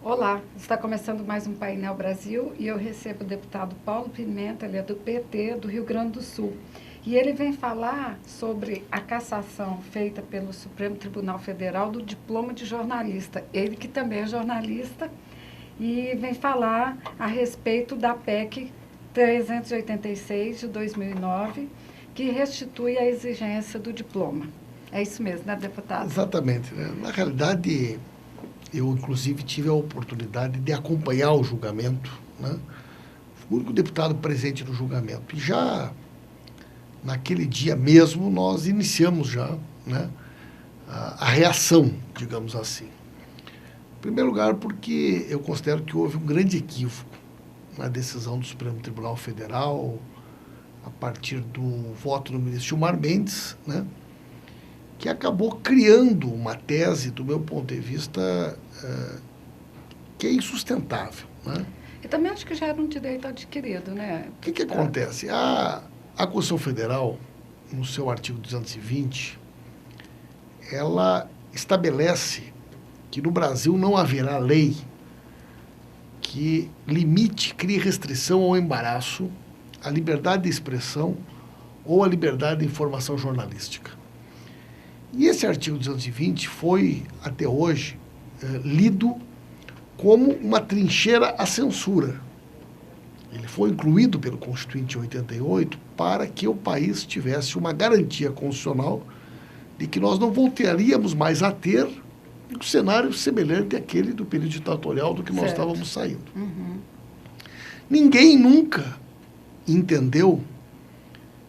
Olá, está começando mais um Painel Brasil e eu recebo o deputado Paulo Pimenta, ele é do PT do Rio Grande do Sul. E ele vem falar sobre a cassação feita pelo Supremo Tribunal Federal do diploma de jornalista. Ele que também é jornalista e vem falar a respeito da PEC 386 de 2009, que restitui a exigência do diploma. É isso mesmo, né, deputado? Exatamente, né? Na realidade, eu inclusive tive a oportunidade de acompanhar o julgamento, né? Fui o único deputado presente no julgamento. E já naquele dia mesmo nós iniciamos já, né, a reação, digamos assim. Em primeiro lugar, porque eu considero que houve um grande equívoco na decisão do Supremo Tribunal Federal, a partir do voto do ministro Gilmar Mendes, né, que acabou criando uma tese, do meu ponto de vista, que é insustentável, né? E também acho que já era um direito adquirido, né? O que acontece? A Constituição Federal, no seu artigo 220, ela estabelece que no Brasil não haverá lei que limite, crie restrição ou embaraço à liberdade de expressão ou à liberdade de informação jornalística. E esse artigo 220 foi, até hoje, lido como uma trincheira à censura. Ele foi incluído pelo Constituinte em 88 para que o país tivesse uma garantia constitucional de que nós não voltaríamos mais a ter um cenário semelhante àquele do período ditatorial do que nós estávamos saindo. Uhum. Ninguém nunca entendeu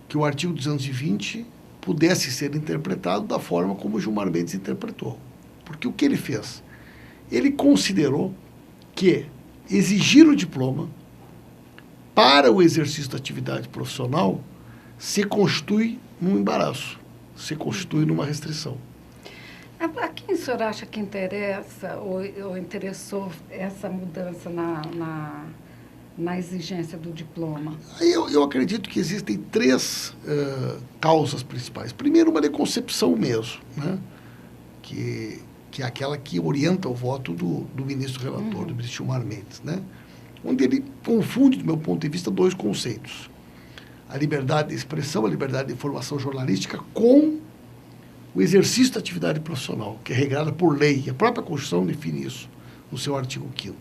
que o artigo 220 pudesse ser interpretado da forma como Gilmar Mendes interpretou. Porque o que ele fez? Ele considerou que exigir o diploma para o exercício da atividade profissional se constitui num embaraço, se constitui numa restrição. A quem o senhor acha que interessa ou interessou essa mudança na exigência do diploma? Eu acredito que existem três causas principais. Primeiro, uma deconcepção mesmo, né? Que é aquela que orienta o voto do ministro relator, do ministro Gilmar Mendes, né? Onde ele confunde, do meu ponto de vista, dois conceitos. A liberdade de expressão, a liberdade de informação jornalística com o exercício da atividade profissional, que é regrada por lei. A própria Constituição define isso no seu artigo 5º.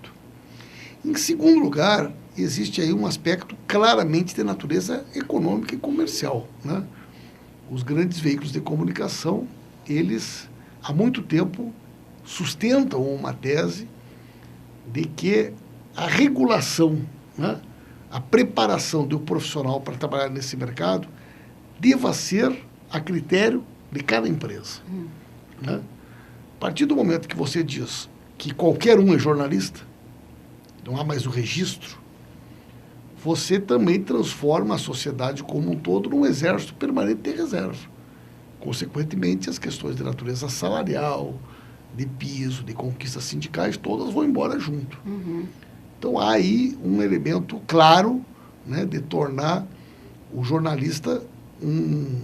Em segundo lugar, existe aí um aspecto claramente de natureza econômica e comercial, né? Os grandes veículos de comunicação, eles, há muito tempo, sustentam uma tese de que a regulação, né, a preparação do profissional para trabalhar nesse mercado deva ser a critério de cada empresa. Né? A partir do momento que você diz que qualquer um é jornalista, não há mais o registro, você também transforma a sociedade como um todo num exército permanente de reserva. Consequentemente, as questões de natureza salarial, de piso, de conquistas sindicais, todas vão embora junto. Então, há aí um elemento claro, né, de tornar o jornalista um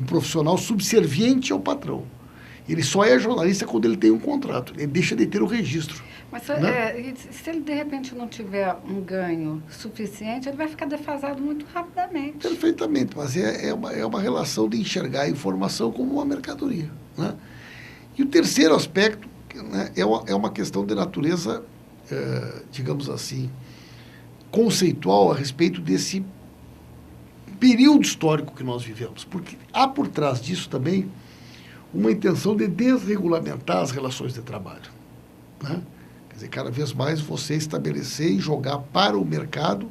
profissional subserviente ao patrão. Ele só é jornalista quando ele tem um contrato, ele deixa de ter o registro. Mas né? se ele, de repente, não tiver um ganho suficiente, ele vai ficar defasado muito rapidamente. Perfeitamente, mas é uma relação de enxergar a informação como uma mercadoria. Né? E o terceiro aspecto, né, é uma questão de natureza, digamos assim, conceitual a respeito desse período histórico que nós vivemos. Porque há por trás disso também uma intenção de desregulamentar as relações de trabalho. Né? Quer dizer, cada vez mais você estabelecer e jogar para o mercado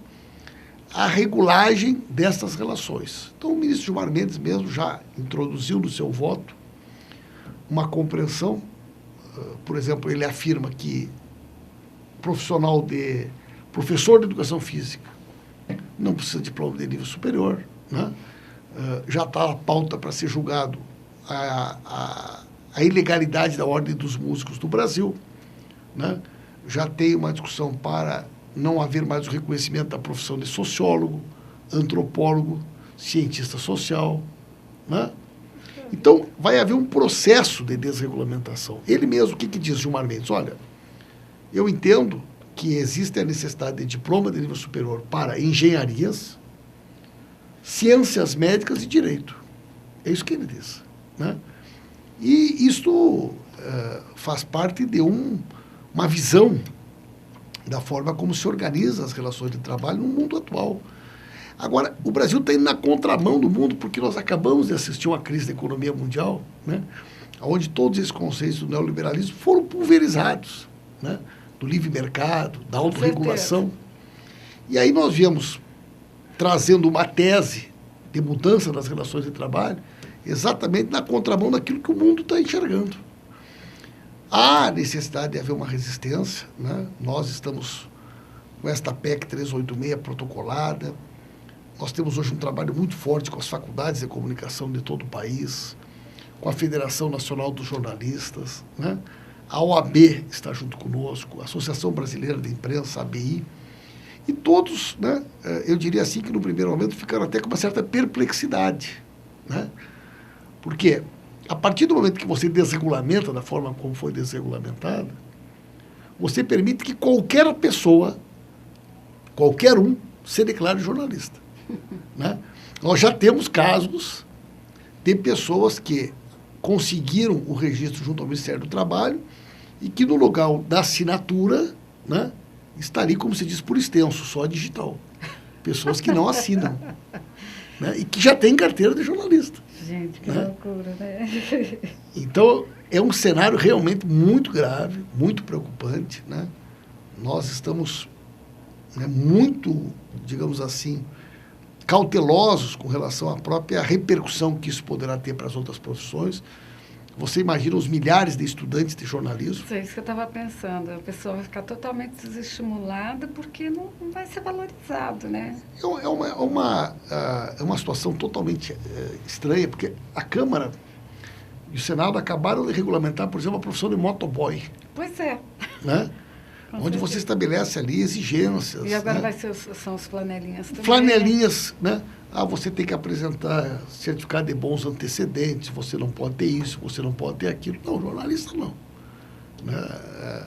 a regulagem dessas relações. Então, o ministro Gilmar Mendes mesmo já introduziu no seu voto uma compreensão. Por exemplo, ele afirma que professor de educação física não precisa de diploma de nível superior, né? Já está a pauta para ser julgado a ilegalidade da Ordem dos Músicos do Brasil, né? Já tem uma discussão para não haver mais o reconhecimento da profissão de sociólogo, antropólogo, cientista social, né? Então, vai haver um processo de desregulamentação. Ele mesmo, o que diz Gilmar Mendes? Olha, Eu entendo que existe a necessidade de diploma de nível superior para engenharias, ciências médicas e direito. É isso que ele diz, né? E isto faz parte de uma visão da forma como se organiza as relações de trabalho no mundo atual. Agora, o Brasil está indo na contramão do mundo porque nós acabamos de assistir uma crise da economia mundial, né? Onde todos esses conceitos do neoliberalismo foram pulverizados, né? Do livre mercado, da autorregulação. E aí nós viemos trazendo uma tese de mudança das relações de trabalho exatamente na contramão daquilo que o mundo está enxergando. Há necessidade de haver uma resistência, né? Nós estamos com esta PEC 386 protocolada. Nós temos hoje um trabalho muito forte com as faculdades de comunicação de todo o país, com a Federação Nacional dos Jornalistas, né? A OAB está junto conosco, a Associação Brasileira de Imprensa, a ABI, e todos, né, eu diria assim que no primeiro momento ficaram até com uma certa perplexidade, né? Porque a partir do momento que você desregulamenta da forma como foi desregulamentado, você permite que qualquer pessoa, qualquer um, se declare jornalista, né? Nós já temos casos de pessoas que conseguiram o registro junto ao Ministério do Trabalho e que no lugar da assinatura, né, está ali, como se diz, por extenso, só digital. Pessoas que não assinam, né, e que já têm carteira de jornalista. Gente, que né? loucura, né? Então, é um cenário realmente muito grave, muito preocupante, né? Nós estamos, né, muito, digamos assim, cautelosos com relação à própria repercussão que isso poderá ter para as outras profissões. Você imagina os milhares de estudantes de jornalismo? É isso que eu estava pensando. A pessoa vai ficar totalmente desestimulada porque não vai ser valorizado, né? É uma situação totalmente estranha, porque a Câmara e o Senado acabaram de regulamentar, por exemplo, a profissão de motoboy. Pois é. Né? Onde você estabelece ali exigências. E agora, né? são os flanelinhas também. Flanelinhas, né? Você tem que apresentar certificado de bons antecedentes, você não pode ter isso, você não pode ter aquilo. Não, jornalista não. Né?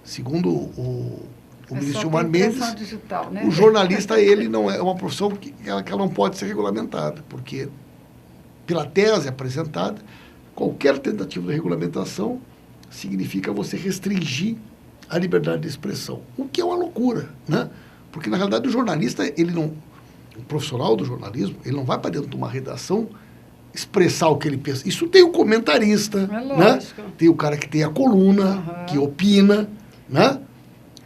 Segundo o ministro Gilmar Mendes, digital, né? o jornalista, ele não é uma profissão que ela não pode ser regulamentada, porque pela tese apresentada, qualquer tentativa de regulamentação significa você restringir a liberdade de expressão, o que é uma loucura, né? Porque, na realidade, o jornalista, o profissional do jornalismo, ele não vai para dentro de uma redação expressar o que ele pensa. Isso tem o comentarista, né? Tem o cara que tem a coluna, que opina, né?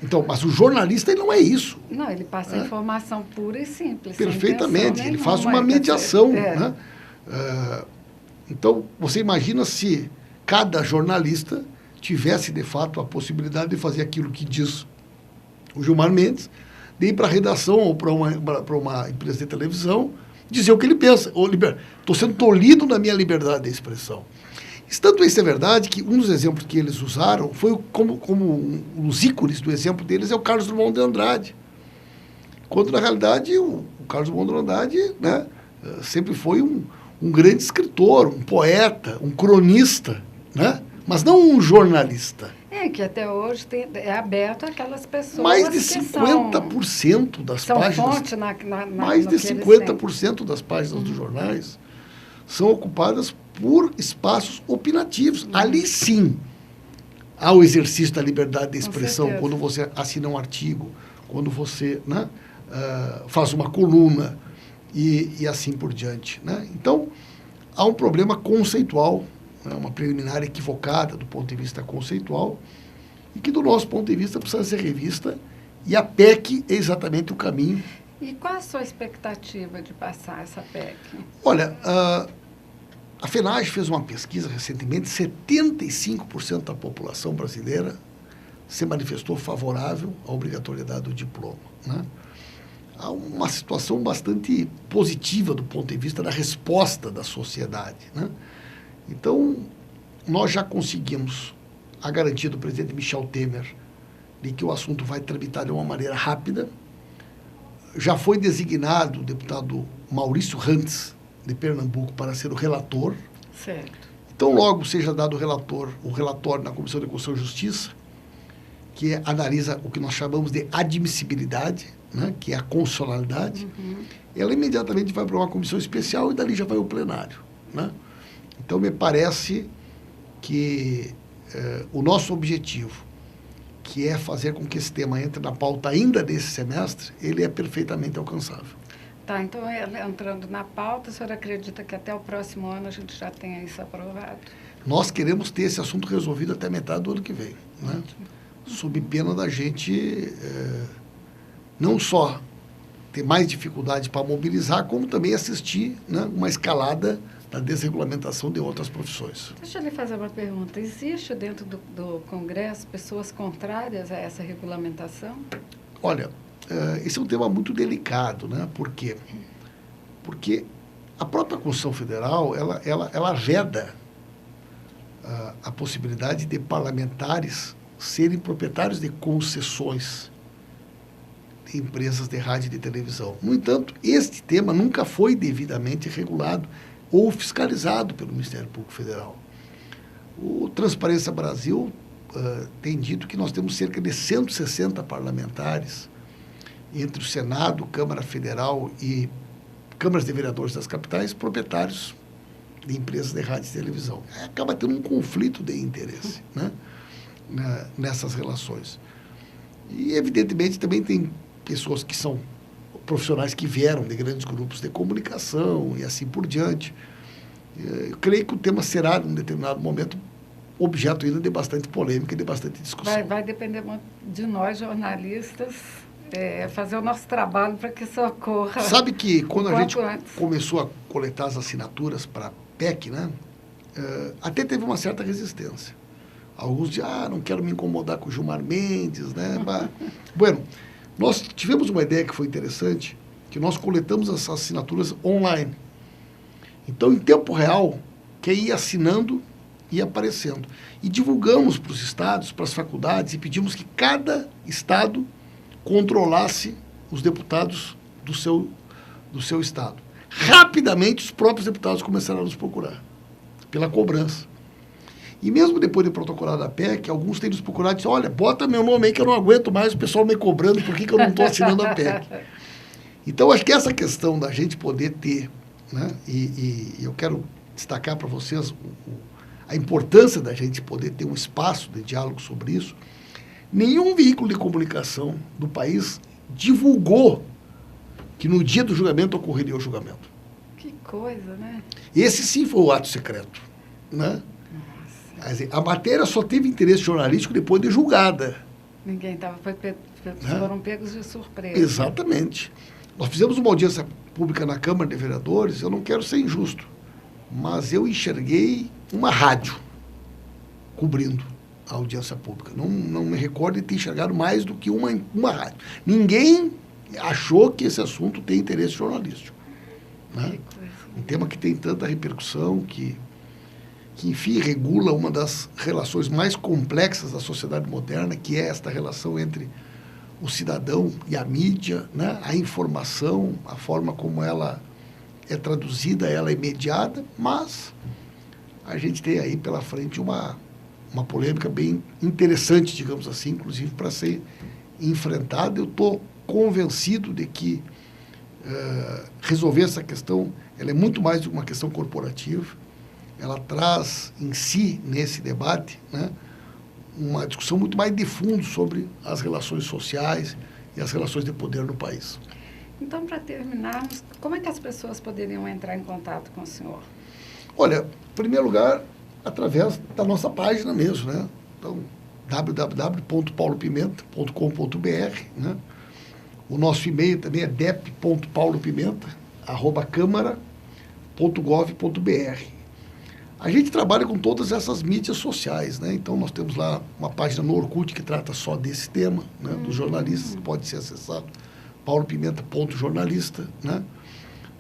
Então, mas o jornalista, ele não é isso. Não, ele passa a informação pura e simples. Perfeitamente, ele faz uma mediação, né? Então, você imagina se cada jornalista tivesse, de fato, a possibilidade de fazer aquilo que diz o Gilmar Mendes, de ir para a redação ou para uma empresa de televisão, dizer o que ele pensa. Estou sendo tolhido na minha liberdade de expressão. Tanto isso é verdade que um dos exemplos que eles usaram foi como os ícones do exemplo deles é o Carlos Drummond de Andrade. Quando, na realidade, o Carlos Drummond de Andrade, né, sempre foi um grande escritor, um poeta, um cronista, né? Mas não um jornalista. Que até hoje é aberto àquelas pessoas mais de 50% das páginas, fonte mais de 50% das páginas dos jornais são ocupadas por espaços opinativos. Ali sim há o exercício da liberdade de expressão, quando você assina um artigo, quando você, né, faz uma coluna e assim por diante, né? Então, há um problema conceitual, uma preliminar equivocada do ponto de vista conceitual, e que, do nosso ponto de vista, precisa ser revista, e a PEC é exatamente o caminho. E qual a sua expectativa de passar essa PEC? Olha, a FENAGE fez uma pesquisa recentemente, 75% da população brasileira se manifestou favorável à obrigatoriedade do diploma, né? Há uma situação bastante positiva do ponto de vista da resposta da sociedade, né? Então, nós já conseguimos a garantia do presidente Michel Temer de que o assunto vai tramitar de uma maneira rápida. Já foi designado o deputado Maurício Rantz, de Pernambuco, para ser o relator. Certo. Então, logo seja dado o relatório na Comissão de Constituição e Justiça, que analisa o que nós chamamos de admissibilidade, né, que é a constitucionalidade. Ela imediatamente vai para uma comissão especial e dali já vai ao plenário, né? Então, me parece que o nosso objetivo, que é fazer com que esse tema entre na pauta ainda desse semestre, ele é perfeitamente alcançável. Tá, então, entrando na pauta, o senhor acredita que até o próximo ano a gente já tenha isso aprovado? Nós queremos ter esse assunto resolvido até metade do ano que vem, né? Sob pena da gente não só ter mais dificuldade para mobilizar, como também assistir, né, uma escalada da desregulamentação de outras profissões. Deixa eu lhe fazer uma pergunta. Existe dentro do Congresso pessoas contrárias a essa regulamentação? Olha, esse é um tema muito delicado, né? Por quê? Porque a própria Constituição Federal, ela veda a possibilidade de parlamentares serem proprietários de concessões de empresas de rádio e de televisão. No entanto, este tema nunca foi devidamente regulado ou fiscalizado pelo Ministério Público Federal. O Transparência Brasil tem dito que nós temos cerca de 160 parlamentares entre o Senado, Câmara Federal e câmaras de vereadores das capitais, proprietários de empresas de rádio e televisão. Acaba tendo um conflito de interesse, né, nessas relações. E, evidentemente, também tem pessoas que são profissionais que vieram de grandes grupos de comunicação e assim por diante. Eu creio que o tema será, em um determinado momento, objeto ainda de bastante polêmica e de bastante discussão. Vai depender muito de nós, jornalistas, fazer o nosso trabalho para que isso ocorra. Sabe que quando a gente antes começou a coletar as assinaturas para a PEC, né, até teve uma certa resistência. Alguns diziam, não quero me incomodar com o Gilmar Mendes, né? Bueno, nós tivemos uma ideia que foi interessante, que nós coletamos essas assinaturas online. Então, em tempo real, quem ia assinando ia aparecendo. E divulgamos para os estados, para as faculdades, e pedimos que cada estado controlasse os deputados do seu estado. Rapidamente, os próprios deputados começaram a nos procurar, pela cobrança. E mesmo depois de protocolada a PEC, alguns têm nos procurado e dizem, olha, bota meu nome aí que eu não aguento mais o pessoal me cobrando, por que eu não estou assinando a PEC? Então, acho que essa questão da gente poder ter, né, e eu quero destacar para vocês a importância da gente poder ter um espaço de diálogo sobre isso. Nenhum veículo de comunicação do país divulgou que no dia do julgamento ocorreria o julgamento. Que coisa, né? Esse sim foi o ato secreto, né? A matéria só teve interesse jornalístico depois de julgada. Ninguém foram pegos de surpresa. Exatamente. Nós fizemos uma audiência pública na Câmara de Vereadores, eu não quero ser injusto, mas eu enxerguei uma rádio cobrindo a audiência pública. Não me recordo de ter enxergado mais do que uma rádio. Ninguém achou que esse assunto tem interesse jornalístico, né? Um tema que tem tanta repercussão, que enfim, regula uma das relações mais complexas da sociedade moderna, que é esta relação entre o cidadão e a mídia, né? A informação, a forma como ela é traduzida, ela é mediada, mas a gente tem aí pela frente uma polêmica bem interessante, digamos assim, inclusive para ser enfrentada. Eu estou convencido de que resolver essa questão, ela é muito mais do que uma questão corporativa. Ela traz em si, nesse debate, né, uma discussão muito mais de fundo sobre as relações sociais e as relações de poder no país. Então, para terminarmos, como é que as pessoas poderiam entrar em contato com o senhor? Olha, em primeiro lugar, através da nossa página mesmo, né? Então, www.paulopimenta.com.br, né? O nosso e-mail também é dep.paulopimenta@câmara.gov.br. A gente trabalha com todas essas mídias sociais, né? Então, nós temos lá uma página no Orkut que trata só desse tema, né? Dos jornalistas, que pode ser acessado, paulopimenta.jornalista, né?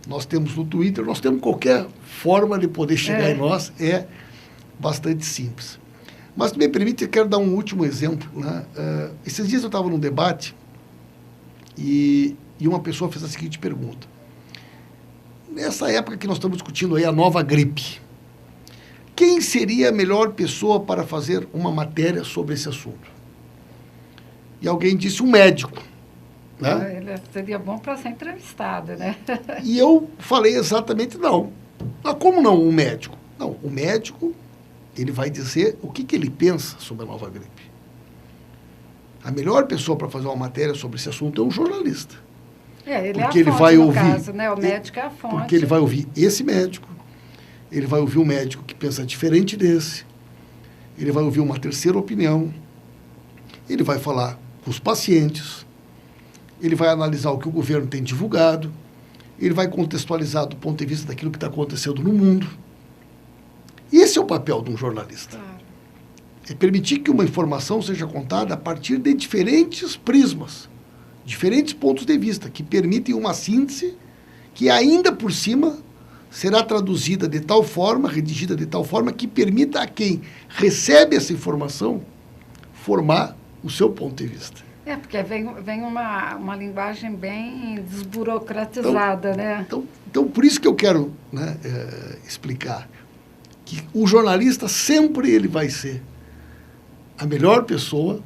Nós temos no Twitter, nós temos qualquer forma de poder chegar em nós, é bastante simples. Mas, se me permite, eu quero dar um último exemplo, né? Esses dias eu estava num debate e uma pessoa fez a seguinte pergunta. Nessa época que nós estamos discutindo aí a nova gripe, quem seria a melhor pessoa para fazer uma matéria sobre esse assunto? e alguém disse um médico. Né? Ele seria bom para ser entrevistado, né? E eu falei exatamente não. Mas como não um médico? Não, o médico, ele vai dizer o que ele pensa sobre a nova gripe. A melhor pessoa para fazer uma matéria sobre esse assunto é um jornalista. Ele porque é a fonte, ele vai ouvir, caso, né? O médico é a fonte. Porque ele vai ouvir esse médico, ele vai ouvir um médico que pensa diferente desse, ele vai ouvir uma terceira opinião, ele vai falar com os pacientes, ele vai analisar o que o governo tem divulgado, ele vai contextualizar do ponto de vista daquilo que está acontecendo no mundo. Esse é o papel de um jornalista. Claro. É permitir que uma informação seja contada a partir de diferentes prismas, diferentes pontos de vista, que permitem uma síntese que ainda por cima será traduzida de tal forma, redigida de tal forma, que permita a quem recebe essa informação formar o seu ponto de vista. Porque vem uma linguagem bem desburocratizada, né? Então, por isso que eu quero, né, explicar que o jornalista sempre ele vai ser a melhor pessoa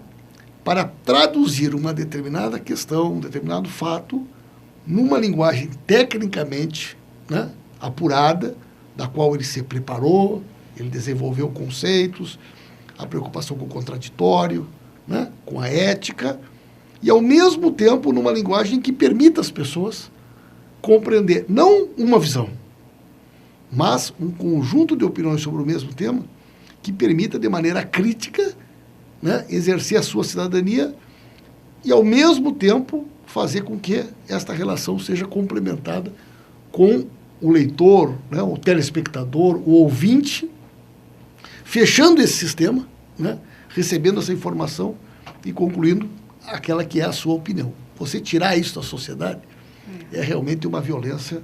para traduzir uma determinada questão, um determinado fato, numa linguagem tecnicamente, né, apurada, da qual ele se preparou, ele desenvolveu conceitos, a preocupação com o contraditório, né, com a ética, e ao mesmo tempo numa linguagem que permita às pessoas compreender não uma visão, mas um conjunto de opiniões sobre o mesmo tema que permita de maneira crítica, né, exercer a sua cidadania e ao mesmo tempo fazer com que esta relação seja complementada com o leitor, né, o telespectador, o ouvinte, fechando esse sistema, né, recebendo essa informação e concluindo aquela que é a sua opinião. Você tirar isso da sociedade é realmente uma violência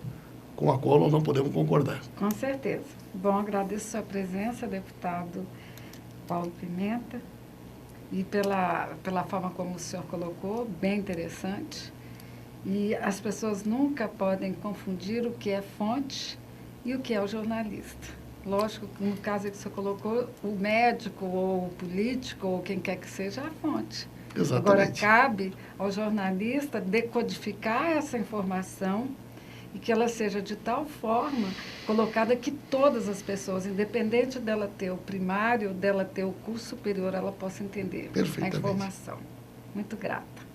com a qual nós não podemos concordar. Com certeza. Bom, agradeço a sua presença, deputado Paulo Pimenta, e pela forma como o senhor colocou, bem interessante. E as pessoas nunca podem confundir o que é fonte e o que é o jornalista. Lógico que no caso que o senhor colocou, o médico ou o político ou quem quer que seja é a fonte. Exatamente. Agora, cabe ao jornalista decodificar essa informação e que ela seja de tal forma colocada que todas as pessoas, independente dela ter o primário, dela ter o curso superior, ela possa entender a informação. Muito grata.